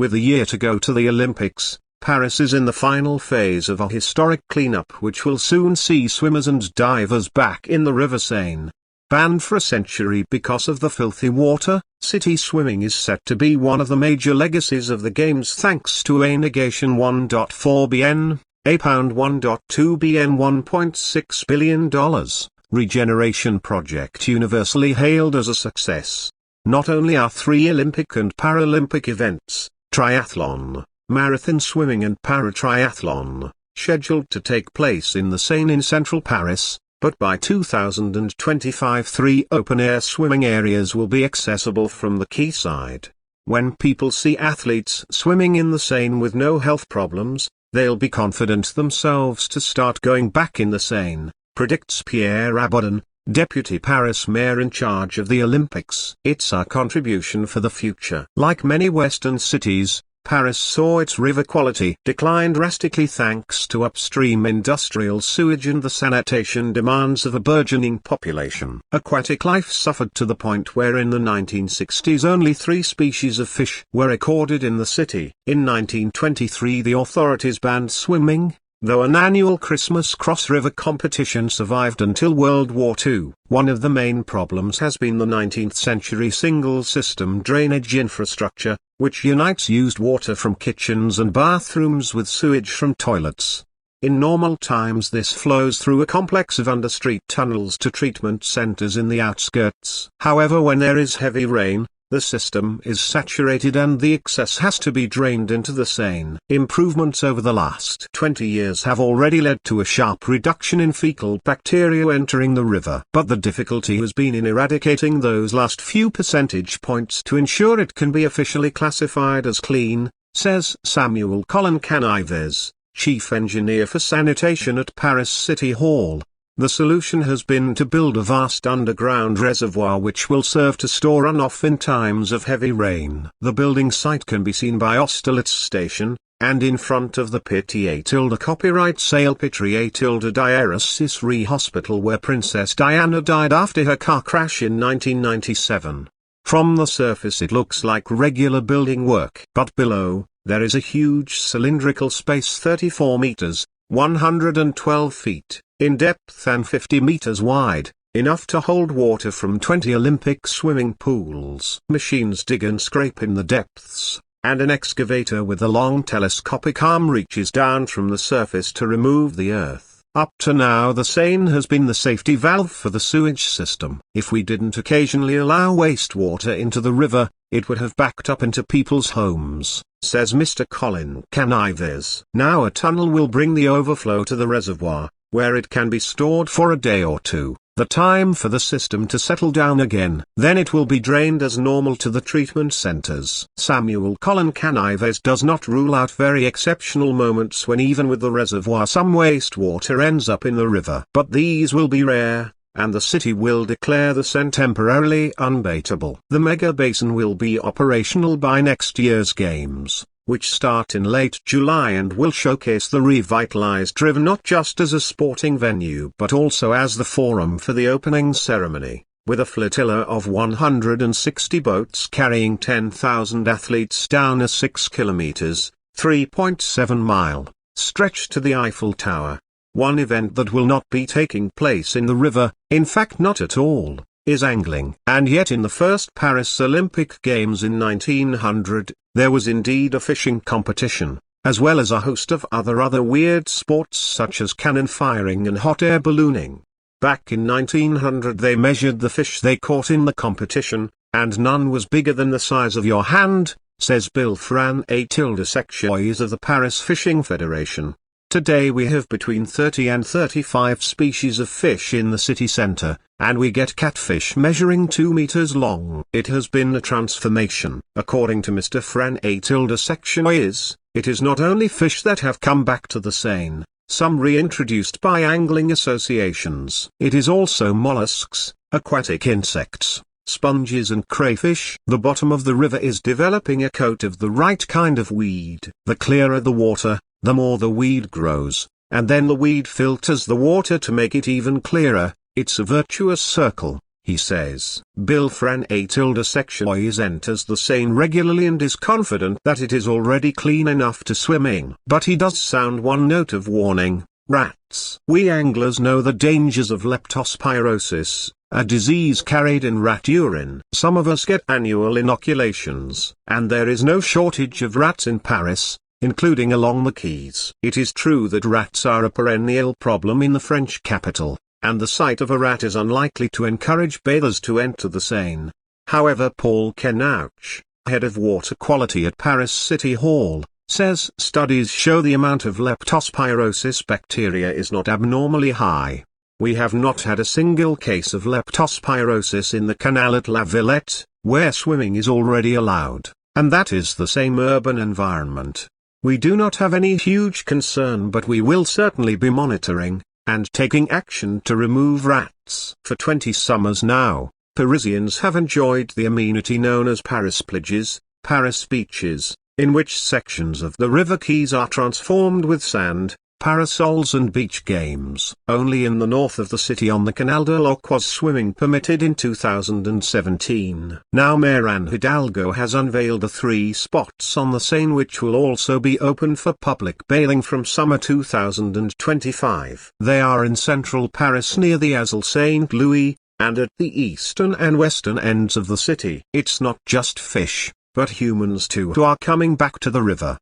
With a year to go to the Olympics, Paris is in the final phase of a historic cleanup which will soon see swimmers and divers back in the River Seine. Banned for a century because of the filthy water, city swimming is set to be one of the major legacies of the Games thanks to a negation 1.4 bn, a pound 1.2 bn $1.6 billion, regeneration project universally hailed as a success. Not only are 3 Olympic and Paralympic events, triathlon, marathon swimming and para-triathlon, scheduled to take place in the Seine in central Paris, but by 2025 3 open-air swimming areas will be accessible from the quayside. When people see athletes swimming in the Seine with no health problems, they'll be confident themselves to start going back in the Seine, predicts Pierre Rabadan, Deputy Paris Mayor in charge of the Olympics. It's our contribution for the future. Like many Western cities, Paris saw its river quality decline drastically thanks to upstream industrial sewage and the sanitation demands of a burgeoning population. Aquatic life suffered to the point where in the 1960s only 3 species of fish were recorded in the city. In 1923 the authorities banned swimming, though an annual Christmas cross-river competition survived until World War II. One of the main problems has been the 19th-century single-system drainage infrastructure, which unites used water from kitchens and bathrooms with sewage from toilets. In normal times this flows through a complex of understreet tunnels to treatment centers in the outskirts. However, when there is heavy rain, the system is saturated and the excess has to be drained into the Seine. Improvements over the last 20 years have already led to a sharp reduction in fecal bacteria entering the river. But the difficulty has been in eradicating those last few percentage points to ensure it can be officially classified as clean, says Samuel Colin Canives, Chief Engineer for Sanitation at Paris City Hall. The solution has been to build a vast underground reservoir which will serve to store runoff in times of heavy rain. The building site can be seen by Austerlitz station, and in front of the Pitti copyright sale Pitti Diaresis Re Hospital where Princess Diana died after her car crash in 1997. From the surface it looks like regular building work. But below, there is a huge cylindrical space 34 meters, 112 feet, in depth and 50 meters wide, enough to hold water from 20 Olympic swimming pools. Machines dig and scrape in the depths, and an excavator with a long telescopic arm reaches down from the surface to remove the earth. Up to now the Seine has been the safety valve for the sewage system. If we didn't occasionally allow wastewater into the river, it would have backed up into people's homes, says Mr. Colin Canives. Now a tunnel will bring the overflow to the reservoir, where it can be stored for a day or two, the time for the system to settle down again. Then it will be drained as normal to the treatment centers. Samuel Colin Canives does not rule out very exceptional moments when even with the reservoir some wastewater ends up in the river. But these will be rare, and the city will declare the Seine temporarily unbaitable. The mega basin will be operational by next year's Games, which start in late July and will showcase the revitalized river not just as a sporting venue but also as the forum for the opening ceremony, with a flotilla of 160 boats carrying 10,000 athletes down a 6 kilometers, 3.7 mile, stretch to the Eiffel Tower. One event that will not be taking place in the river, in fact not at all, is angling. And yet in the first Paris Olympic Games in 1900, there was indeed a fishing competition, as well as a host of other weird sports such as cannon firing and hot air ballooning. Back in 1900 they measured the fish they caught in the competition, and none was bigger than the size of your hand, says Bill Fran Secchois of the Paris Fishing Federation. Today we have between 30 and 35 species of fish in the city center, and we get catfish measuring 2 meters long. It has been a transformation. According to Mr. Fran Secchois, it is not only fish that have come back to the Seine, some reintroduced by angling associations. It is also mollusks, aquatic insects, sponges and crayfish. The bottom of the river is developing a coat of the right kind of weed. The clearer the water, the more the weed grows, and then the weed filters the water to make it even clearer. It's a virtuous circle. he says. Bill Fren A tilde sexuois enters the Seine regularly and is confident that it is already clean enough to swim in. But he does sound one note of warning: rats. We anglers know the dangers of leptospirosis, a disease carried in rat urine. Some of us get annual inoculations, and there is no shortage of rats in Paris, including along the quays. It is true that rats are a perennial problem in the French capital, and the sight of a rat is unlikely to encourage bathers to enter the Seine. However, Paul Kenouch, head of water quality at Paris City Hall, says studies show the amount of leptospirosis bacteria is not abnormally high. We have not had a single case of leptospirosis in the canal at La Villette, where swimming is already allowed, and that is the same urban environment. We do not have any huge concern, but we will certainly be monitoring and taking action to remove rats. For 20 summers now, Parisians have enjoyed the amenity known as Paris Plages, Paris beaches, in which sections of the river quays are transformed with sand, parasols and beach games. Only in the north of the city on the Canal de l'Oc was swimming permitted in 2017. Now Mayor Anne Hidalgo has unveiled the 3 spots on the Seine which will also be open for public bathing from summer 2025. They are in central Paris near the Azle Saint Louis, and at the eastern and western ends of the city. It's not just fish, but humans too who are coming back to the river.